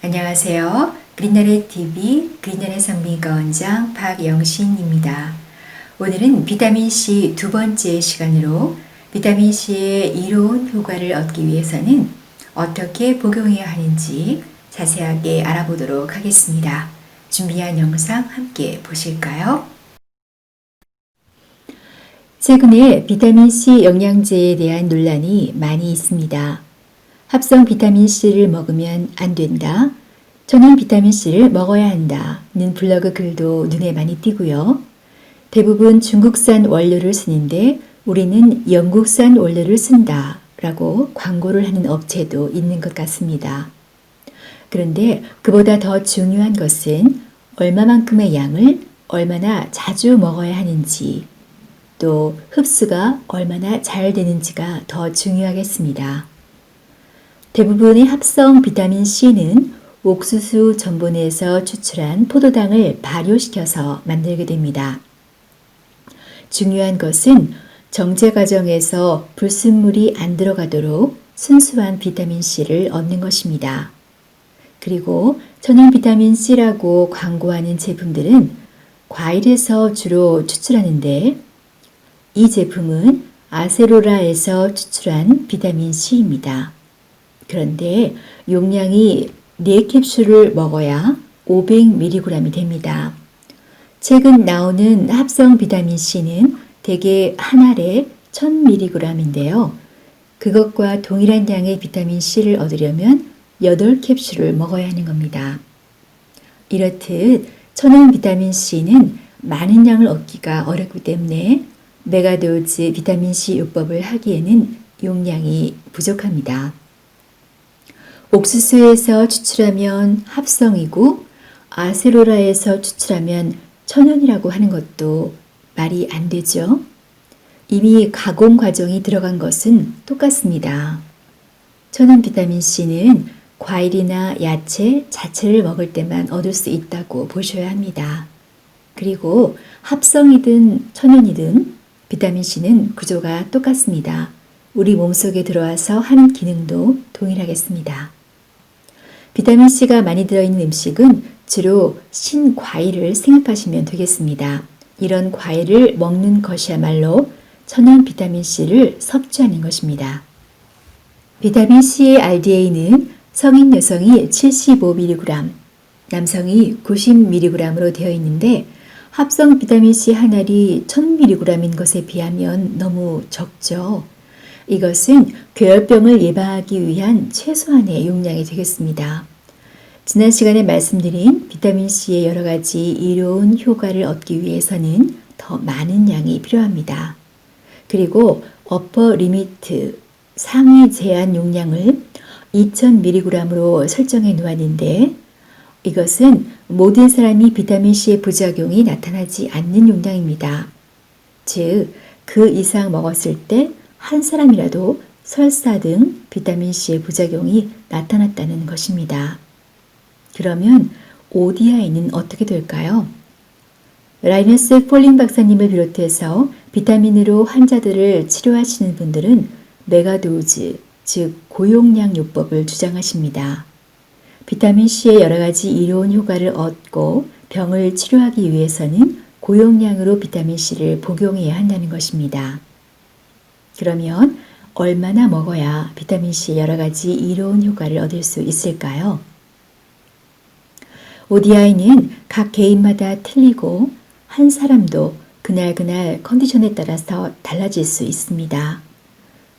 안녕하세요. 그린나래 TV 그린나래 성민과 원장 박영신입니다. 오늘은 비타민C 두 번째 시간으로 비타민C의 이로운 효과를 얻기 위해서는 어떻게 복용해야 하는지 자세하게 알아보도록 하겠습니다. 준비한 영상 함께 보실까요? 최근에 비타민C 영양제에 대한 논란이 많이 있습니다. 합성 비타민C를 먹으면 안 된다, 천연 비타민C를 먹어야 한다는 블로그 글도 눈에 많이 띄고요. 대부분 중국산 원료를 쓰는데 우리는 영국산 원료를 쓴다 라고 광고를 하는 업체도 있는 것 같습니다. 그런데 그보다 더 중요한 것은 얼마만큼의 양을 얼마나 자주 먹어야 하는지, 또 흡수가 얼마나 잘 되는지가 더 중요하겠습니다. 대부분의 합성 비타민C는 옥수수 전분에서 추출한 포도당을 발효시켜서 만들게 됩니다. 중요한 것은 정제 과정에서 불순물이 안 들어가도록 순수한 비타민C를 얻는 것입니다. 그리고 천연 비타민C라고 광고하는 제품들은 과일에서 주로 추출하는데 이 제품은 아세로라에서 추출한 비타민C입니다. 그런데 용량이 4캡슐을 먹어야 500mg이 됩니다. 최근 나오는 합성 비타민C는 대개 한 알에 1000mg인데요. 그것과 동일한 양의 비타민C를 얻으려면 8캡슐을 먹어야 하는 겁니다. 이렇듯 천연 비타민C는 많은 양을 얻기가 어렵기 때문에 메가도즈 비타민C 요법을 하기에는 용량이 부족합니다. 옥수수에서 추출하면 합성이고 아세로라에서 추출하면 천연이라고 하는 것도 말이 안 되죠. 이미 가공 과정이 들어간 것은 똑같습니다. 천연 비타민C는 과일이나 야채 자체를 먹을 때만 얻을 수 있다고 보셔야 합니다. 그리고 합성이든 천연이든 비타민C는 구조가 똑같습니다. 우리 몸속에 들어와서 하는 기능도 동일하겠습니다. 비타민C가 많이 들어있는 음식은 주로 신과일을 생각하시면 되겠습니다. 이런 과일을 먹는 것이야말로 천연 비타민C를 섭취하는 것입니다. 비타민C의 RDA는 성인 여성이 75mg, 남성이 90mg으로 되어 있는데 합성 비타민C 한 알이 1000mg인 것에 비하면 너무 적죠. 이것은 괴혈병을 예방하기 위한 최소한의 용량이 되겠습니다. 지난 시간에 말씀드린 비타민C의 여러 가지 이로운 효과를 얻기 위해서는 더 많은 양이 필요합니다. 그리고 어퍼 리미트, 상위 제한 용량을 2000mg으로 설정해 놓았는데 이것은 모든 사람이 비타민C의 부작용이 나타나지 않는 용량입니다. 즉, 그 이상 먹었을 때 한 사람이라도 설사 등 비타민C의 부작용이 나타났다는 것입니다. 그러면 ODI는 어떻게 될까요? 라이너스 폴링 박사님을 비롯해서 비타민으로 환자들을 치료하시는 분들은 메가도즈, 즉 고용량 요법을 주장하십니다. 비타민C의 여러 가지 이로운 효과를 얻고 병을 치료하기 위해서는 고용량으로 비타민C를 복용해야 한다는 것입니다. 그러면 얼마나 먹어야 비타민C의 여러 가지 이로운 효과를 얻을 수 있을까요? ODI는 각 개인마다 틀리고 한 사람도 그날 컨디션에 따라서 달라질 수 있습니다.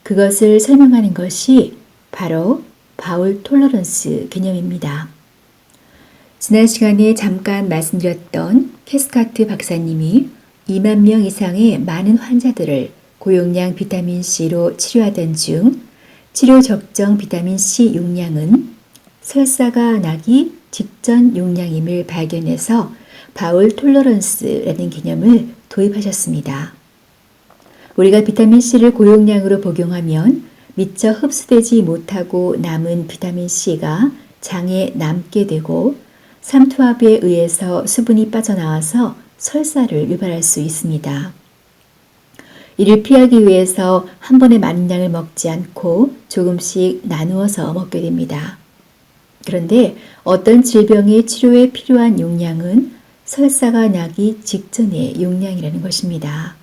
그것을 설명하는 것이 바로 바울 톨러런스 개념입니다. 지난 시간에 잠깐 말씀드렸던 캐스카트 박사님이 2만 명 이상의 많은 환자들을 고용량 비타민C로 치료하던 중 치료 적정 비타민C 용량은 설사가 나기 직전 용량임을 발견해서 바울 톨러런스라는 개념을 도입하셨습니다. 우리가 비타민C를 고용량으로 복용하면 미처 흡수되지 못하고 남은 비타민C가 장에 남게 되고 삼투압에 의해서 수분이 빠져나와서 설사를 유발할 수 있습니다. 이를 피하기 위해서 한 번에 많은 양을 먹지 않고 조금씩 나누어서 먹게 됩니다. 그런데 어떤 질병의 치료에 필요한 용량은 설사가 나기 직전의 용량이라는 것입니다.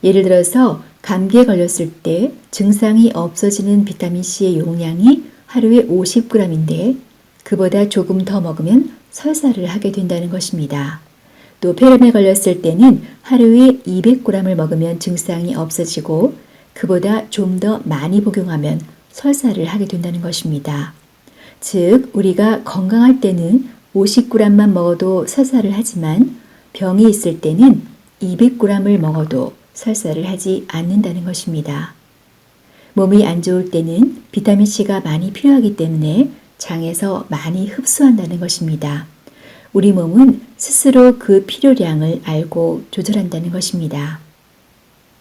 예를 들어서 감기에 걸렸을 때 증상이 없어지는 비타민C의 용량이 하루에 50g인데 그보다 조금 더 먹으면 설사를 하게 된다는 것입니다. 또 폐렴에 걸렸을 때는 하루에 200g을 먹으면 증상이 없어지고 그보다 좀 더 많이 복용하면 설사를 하게 된다는 것입니다. 즉, 우리가 건강할 때는 50g만 먹어도 설사를 하지만 병이 있을 때는 200g을 먹어도 설사를 하지 않는다는 것입니다. 몸이 안 좋을 때는 비타민C가 많이 필요하기 때문에 장에서 많이 흡수한다는 것입니다. 우리 몸은 스스로 그 필요량을 알고 조절한다는 것입니다.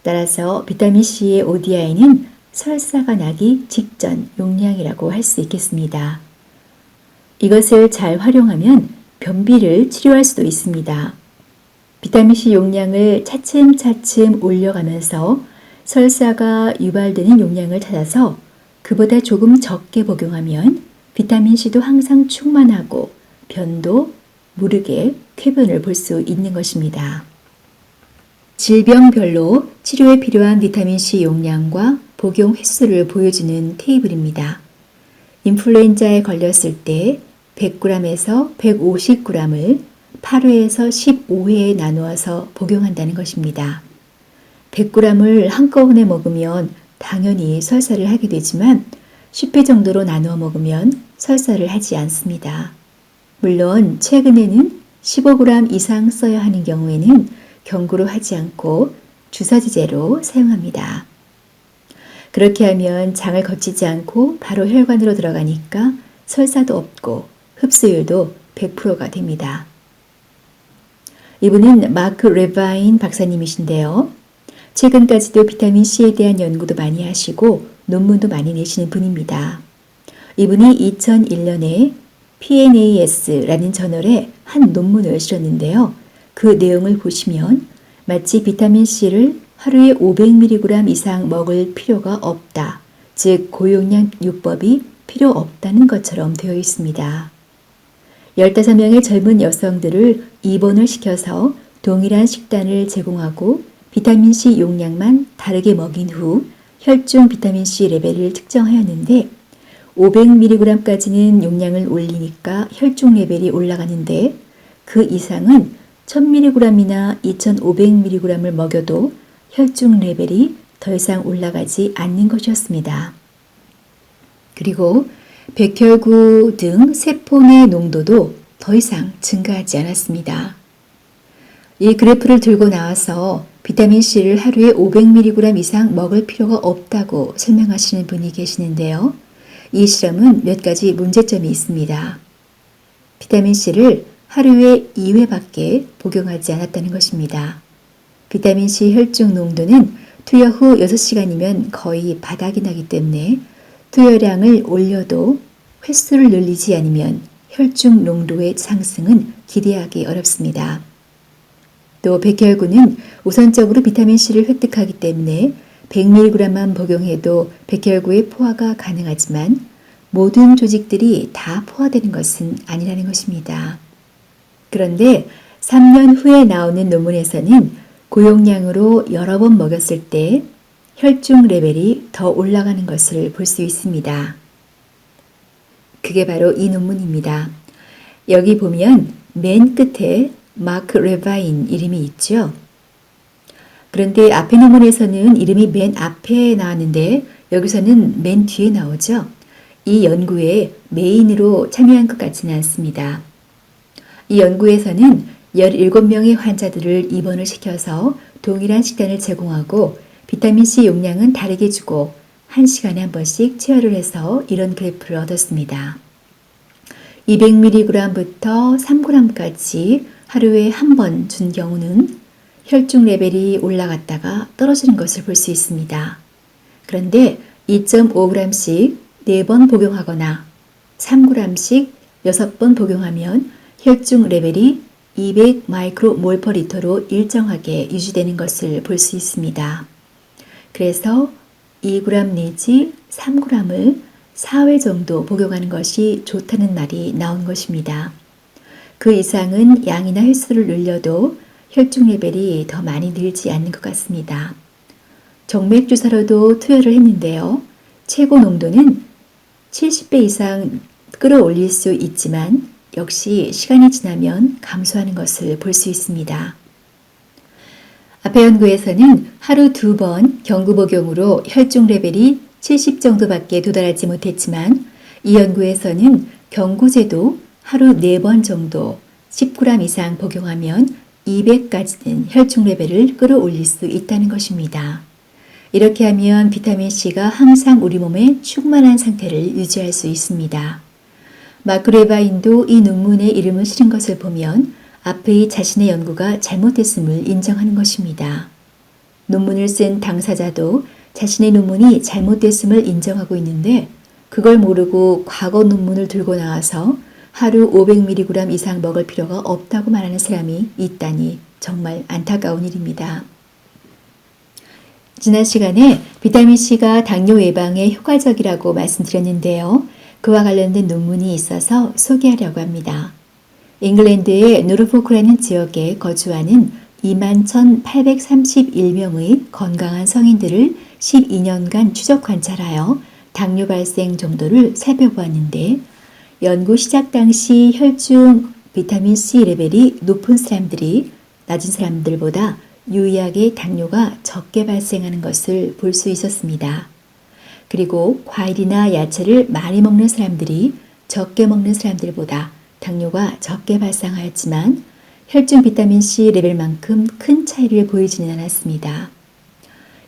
따라서 비타민C의 ODI는 설사가 나기 직전 용량이라고 할 수 있겠습니다. 이것을 잘 활용하면 변비를 치료할 수도 있습니다. 비타민C 용량을 차츰차츰 올려가면서 설사가 유발되는 용량을 찾아서 그보다 조금 적게 복용하면 비타민C도 항상 충만하고 변도 모르게 쾌변을 볼 수 있는 것입니다. 질병별로 치료에 필요한 비타민C 용량과 복용 횟수를 보여주는 테이블입니다. 인플루엔자에 걸렸을 때 100g에서 150g을 8회에서 15회에 나누어서 복용한다는 것입니다. 100g을 한꺼번에 먹으면 당연히 설사를 하게 되지만 10회 정도로 나누어 먹으면 설사를 하지 않습니다. 물론 최근에는 15g 이상 써야 하는 경우에는 경구로 하지 않고 주사제제로 사용합니다. 그렇게 하면 장을 거치지 않고 바로 혈관으로 들어가니까 설사도 없고 흡수율도 100%가 됩니다. 이분은 마크 레바인 박사님이신데요. 최근까지도 비타민C에 대한 연구도 많이 하시고 논문도 많이 내시는 분입니다. 이분이 2001년에 PNAS라는 저널에 한 논문을 실었는데요. 그 내용을 보시면 마치 비타민C를 하루에 500mg 이상 먹을 필요가 없다. 즉 고용량 요법이 필요 없다는 것처럼 되어 있습니다. 15명의 젊은 여성들을 입원을 시켜서 동일한 식단을 제공하고 비타민C 용량만 다르게 먹인 후 혈중 비타민C 레벨을 측정하였는데 500mg까지는 용량을 올리니까 혈중 레벨이 올라가는데 그 이상은 1000mg이나 2500mg을 먹여도 혈중 레벨이 더 이상 올라가지 않는 것이었습니다. 그리고 백혈구 등 세포 내 농도도 더 이상 증가하지 않았습니다. 이 그래프를 들고 나와서 비타민C를 하루에 500mg 이상 먹을 필요가 없다고 설명하시는 분이 계시는데요. 이 실험은 몇 가지 문제점이 있습니다. 비타민C를 하루에 2회밖에 복용하지 않았다는 것입니다. 비타민C 혈중 농도는 투여 후 6시간이면 거의 바닥이 나기 때문에 투여량을 올려도 횟수를 늘리지 않으면 혈중 농도의 상승은 기대하기 어렵습니다. 또 백혈구는 우선적으로 비타민C를 획득하기 때문에 100mg만 복용해도 백혈구의 포화가 가능하지만 모든 조직들이 다 포화되는 것은 아니라는 것입니다. 그런데 3년 후에 나오는 논문에서는 고용량으로 여러 번 먹였을 때 혈중 레벨이 더 올라가는 것을 볼 수 있습니다. 그게 바로 이 논문입니다. 여기 보면 맨 끝에 마크 레바인 이름이 있죠. 그런데 앞에 논문에서는 이름이 맨 앞에 나왔는데 여기서는 맨 뒤에 나오죠. 이 연구에 메인으로 참여한 것 같지는 않습니다. 이 연구에서는 17명의 환자들을 입원을 시켜서 동일한 식단을 제공하고 비타민C 용량은 다르게 주고 1시간에 한 번씩 체열을 해서 이런 그래프를 얻었습니다. 200mg부터 3g까지 하루에 한 번 준 경우는 혈중 레벨이 올라갔다가 떨어지는 것을 볼 수 있습니다. 그런데 2.5g씩 4번 복용하거나 3g씩 6번 복용하면 혈중 레벨이 200 마이크로몰 퍼 리터로 일정하게 유지되는 것을 볼 수 있습니다. 그래서 2g 내지 3g을 4회 정도 복용하는 것이 좋다는 말이 나온 것입니다. 그 이상은 양이나 횟수를 늘려도 혈중 레벨이 더 많이 늘지 않는 것 같습니다. 정맥 주사로도 투여를 했는데요. 최고 농도는 70배 이상 끌어올릴 수 있지만 역시 시간이 지나면 감소하는 것을 볼 수 있습니다. 앞의 연구에서는 하루 2번 경구 복용으로 혈중 레벨이 70 정도밖에 도달하지 못했지만 이 연구에서는 경구제도 하루 4번 정도 10g 이상 복용하면 200까지는 혈중 레벨을 끌어올릴 수 있다는 것입니다. 이렇게 하면 비타민C가 항상 우리 몸에 충만한 상태를 유지할 수 있습니다. 마크 레바인도 이 논문에 이름을 실은 것을 보면 앞의 자신의 연구가 잘못됐음을 인정하는 것입니다. 논문을 쓴 당사자도 자신의 논문이 잘못됐음을 인정하고 있는데 그걸 모르고 과거 논문을 들고 나와서 하루 500mg 이상 먹을 필요가 없다고 말하는 사람이 있다니 정말 안타까운 일입니다. 지난 시간에 비타민C가 당뇨 예방에 효과적이라고 말씀드렸는데요. 그와 관련된 논문이 있어서 소개하려고 합니다. 잉글랜드의 노르포크라는 지역에 거주하는 21,831명의 건강한 성인들을 12년간 추적 관찰하여 당뇨 발생 정도를 살펴보았는데 연구 시작 당시 혈중 비타민C 레벨이 높은 사람들이 낮은 사람들보다 유의하게 당뇨가 적게 발생하는 것을 볼 수 있었습니다. 그리고 과일이나 야채를 많이 먹는 사람들이 적게 먹는 사람들보다 당뇨가 적게 발생하였지만 혈중 비타민C 레벨만큼 큰 차이를 보이지는 않았습니다.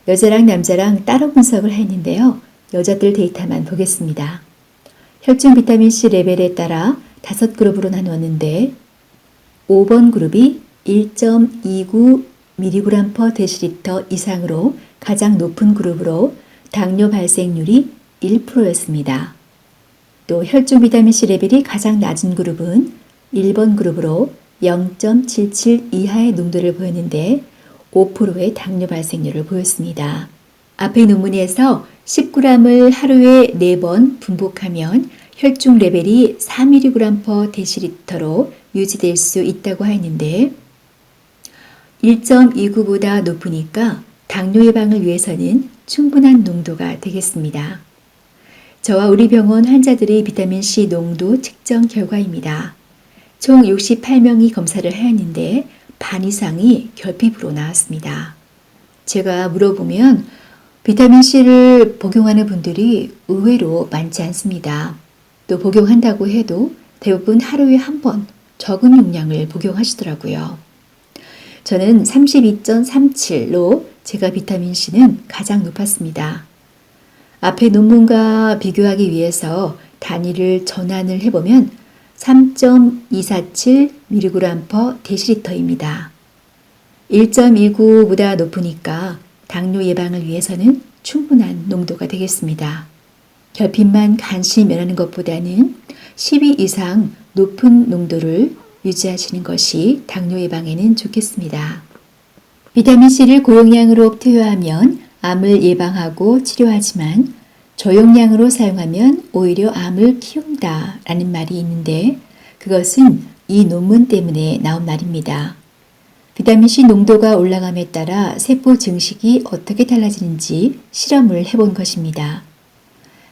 여자랑 남자랑 따로 분석을 했는데요. 여자들 데이터만 보겠습니다. 혈중 비타민C 레벨에 따라 5그룹으로 나누었는데 5번 그룹이 1.29mg/dL 이상으로 가장 높은 그룹으로 당뇨 발생률이 1%였습니다. 또 혈중 비타민C 레벨이 가장 낮은 그룹은 1번 그룹으로 0.77 이하의 농도를 보였는데 5%의 당뇨 발생률을 보였습니다. 앞의 논문에서 10g을 하루에 4번 분복하면 혈중 레벨이 4mg/dL로 유지될 수 있다고 하였는데 1.29보다 높으니까 당뇨 예방을 위해서는 충분한 농도가 되겠습니다. 저와 우리 병원 환자들의 비타민C 농도 측정 결과입니다. 총 68명이 검사를 하였는데 반 이상이 결핍으로 나왔습니다. 제가 물어보면 비타민C를 복용하는 분들이 의외로 많지 않습니다. 또 복용한다고 해도 대부분 하루에 한 번 적은 용량을 복용하시더라고요. 저는 32.37로 제가 비타민C는 가장 높았습니다. 앞의 논문과 비교하기 위해서 단위를 전환을 해보면 3.247mg/dL입니다. 1.29보다 높으니까 당뇨 예방을 위해서는 충분한 농도가 되겠습니다. 결핍만 간신히 면하는 것보다는 12 이상 높은 농도를 유지하시는 것이 당뇨 예방에는 좋겠습니다. 비타민C를 고용량으로 투여하면 암을 예방하고 치료하지만 저용량으로 사용하면 오히려 암을 키운다 라는 말이 있는데 그것은 이 논문 때문에 나온 말입니다. 비타민C 농도가 올라감에 따라 세포 증식이 어떻게 달라지는지 실험을 해본 것입니다.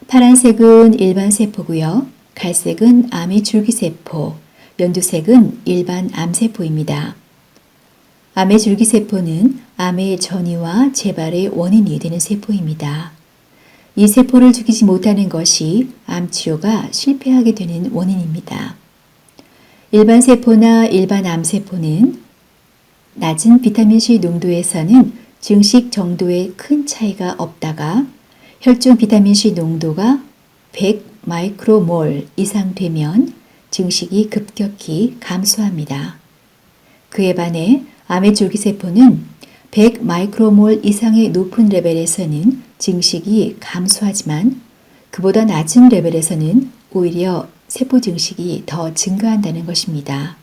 파란색은 일반 세포고요. 갈색은 암의 줄기세포, 연두색은 일반 암세포입니다. 암의 줄기세포는 암의 전이와 재발의 원인이 되는 세포입니다. 이 세포를 죽이지 못하는 것이 암 치료가 실패하게 되는 원인입니다. 일반 세포나 일반 암세포는 낮은 비타민C 농도에서는 증식 정도에 큰 차이가 없다가 혈중 비타민C 농도가 100 마이크로몰 이상 되면 증식이 급격히 감소합니다. 그에 반해 암의 줄기세포는 100 마이크로몰 이상의 높은 레벨에서는 증식이 감소하지만 그보다 낮은 레벨에서는 오히려 세포 증식이 더 증가한다는 것입니다.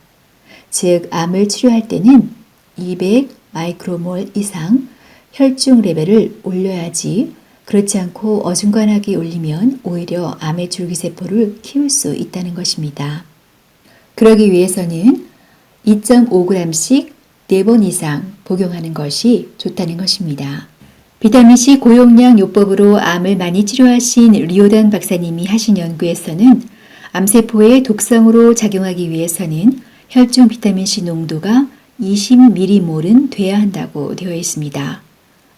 즉, 암을 치료할 때는 200 마이크로몰 이상 혈중 레벨을 올려야지 그렇지 않고 어중간하게 올리면 오히려 암의 줄기세포를 키울 수 있다는 것입니다. 그러기 위해서는 2.5g씩 4번 이상 복용하는 것이 좋다는 것입니다. 비타민C 고용량 요법으로 암을 많이 치료하신 리오단 박사님이 하신 연구에서는 암세포의 독성으로 작용하기 위해서는 혈중 비타민C 농도가 20mm몰은 돼야 한다고 되어 있습니다.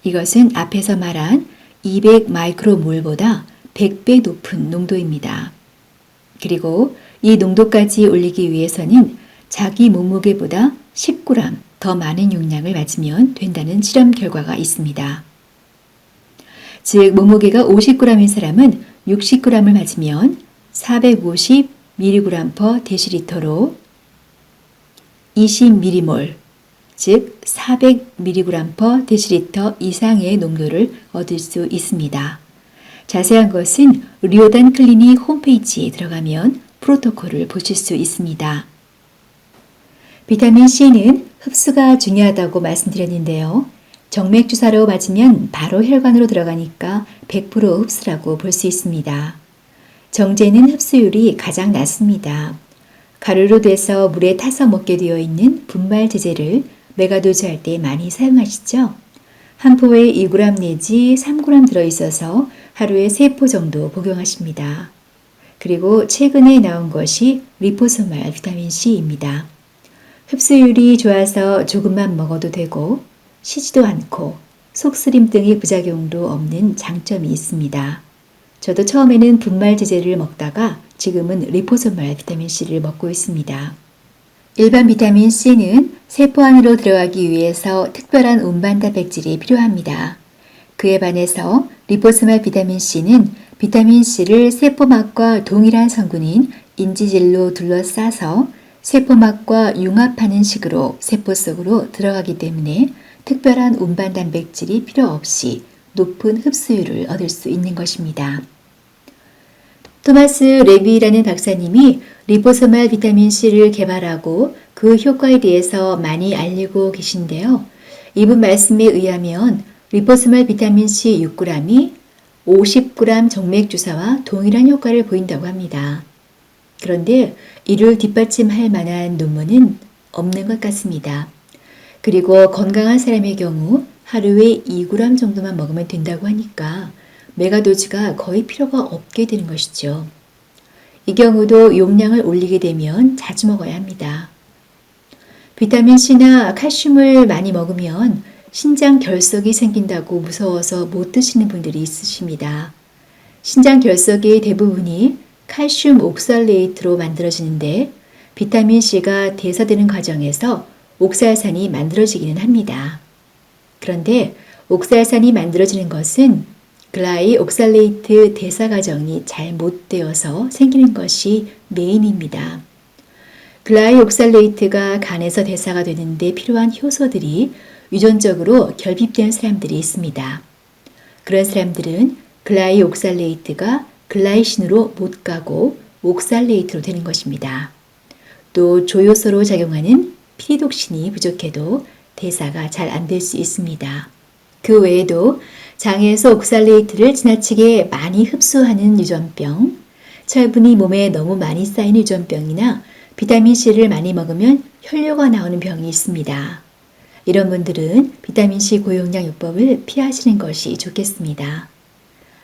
이것은 앞에서 말한 200 마이크로몰보다 100배 높은 농도입니다. 그리고 이 농도까지 올리기 위해서는 자기 몸무게보다 10g 더 많은 용량을 맞으면 된다는 실험 결과가 있습니다. 즉 몸무게가 50g인 사람은 60g을 맞으면 450mg/dl로 20m몰, 즉 400mg/dl 이상의 농도를 얻을 수 있습니다. 자세한 것은 리오단 클리닉 홈페이지에 들어가면 프로토콜을 보실 수 있습니다. 비타민C는 흡수가 중요하다고 말씀드렸는데요. 정맥주사로 맞으면 바로 혈관으로 들어가니까 100% 흡수라고 볼 수 있습니다. 정제는 흡수율이 가장 낮습니다. 가루로 돼서 물에 타서 먹게 되어 있는 분말 제제를 메가도즈 할 때 많이 사용하시죠? 한 포에 2g 내지 3g 들어있어서 하루에 3포 정도 복용하십니다. 그리고 최근에 나온 것이 리포소말 비타민C입니다. 흡수율이 좋아서 조금만 먹어도 되고 시지도 않고 속쓰림 등의 부작용도 없는 장점이 있습니다. 저도 처음에는 분말 제제를 먹다가 지금은 리포소말 비타민C를 먹고 있습니다. 일반 비타민C는 세포 안으로 들어가기 위해서 특별한 운반 단백질이 필요합니다. 그에 반해서 리포소말 비타민C는 비타민C를 세포막과 동일한 성분인 인지질로 둘러싸서 세포막과 융합하는 식으로 세포 속으로 들어가기 때문에 특별한 운반 단백질이 필요 없이 높은 흡수율을 얻을 수 있는 것입니다. 토마스 레비라는 박사님이 리포소말 비타민C를 개발하고 그 효과에 대해서 많이 알리고 계신데요. 이분 말씀에 의하면 리포소말 비타민C 6g이 50g 정맥주사와 동일한 효과를 보인다고 합니다. 그런데 이를 뒷받침할 만한 논문은 없는 것 같습니다. 그리고 건강한 사람의 경우 하루에 2g 정도만 먹으면 된다고 하니까 메가도즈가 거의 필요가 없게 되는 것이죠. 이 경우도 용량을 올리게 되면 자주 먹어야 합니다. 비타민C나 칼슘을 많이 먹으면 신장 결석이 생긴다고 무서워서 못 드시는 분들이 있으십니다. 신장 결석의 대부분이 칼슘 옥살레이트로 만들어지는데 비타민C가 대사되는 과정에서 옥살산이 만들어지기는 합니다. 그런데 옥살산이 만들어지는 것은 글라이옥살레이트 대사 과정이 잘 못 되어서 생기는 것이 메인입니다. 글라이옥살레이트가 간에서 대사가 되는데 필요한 효소들이 유전적으로 결핍된 사람들이 있습니다. 그런 사람들은 글라이옥살레이트가 글라이신으로 못 가고 옥살레이트로 되는 것입니다. 또 조효소로 작용하는 피리독신이 부족해도 대사가 잘 안 될 수 있습니다. 그 외에도 장에서 옥살레이트를 지나치게 많이 흡수하는 유전병, 철분이 몸에 너무 많이 쌓인 유전병이나 비타민C를 많이 먹으면 혈뇨가 나오는 병이 있습니다. 이런 분들은 비타민C 고용량 요법을 피하시는 것이 좋겠습니다.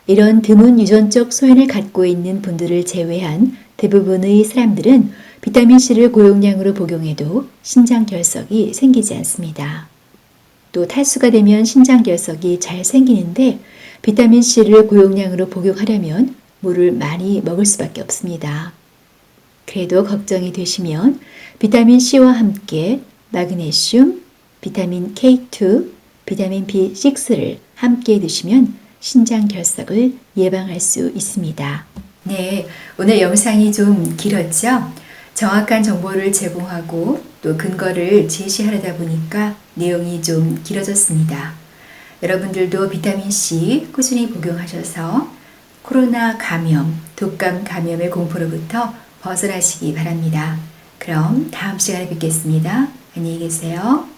이런 드문 유전적 소인을 갖고 있는 분들을 제외한 대부분의 사람들은 비타민C를 고용량으로 복용해도 신장 결석이 생기지 않습니다. 또 탈수가 되면 신장 결석이 잘 생기는데 비타민C를 고용량으로 복용하려면 물을 많이 먹을 수밖에 없습니다. 그래도 걱정이 되시면 비타민C와 함께 마그네슘, 비타민 K2, 비타민 B6를 함께 드시면 신장 결석을 예방할 수 있습니다. 네, 오늘 영상이 좀 길었죠? 정확한 정보를 제공하고 또 근거를 제시하려다 보니까 내용이 좀 길어졌습니다. 여러분들도 비타민C 꾸준히 복용하셔서 코로나 감염, 독감 감염의 공포로부터 벗어나시기 바랍니다. 그럼 다음 시간에 뵙겠습니다. 안녕히 계세요.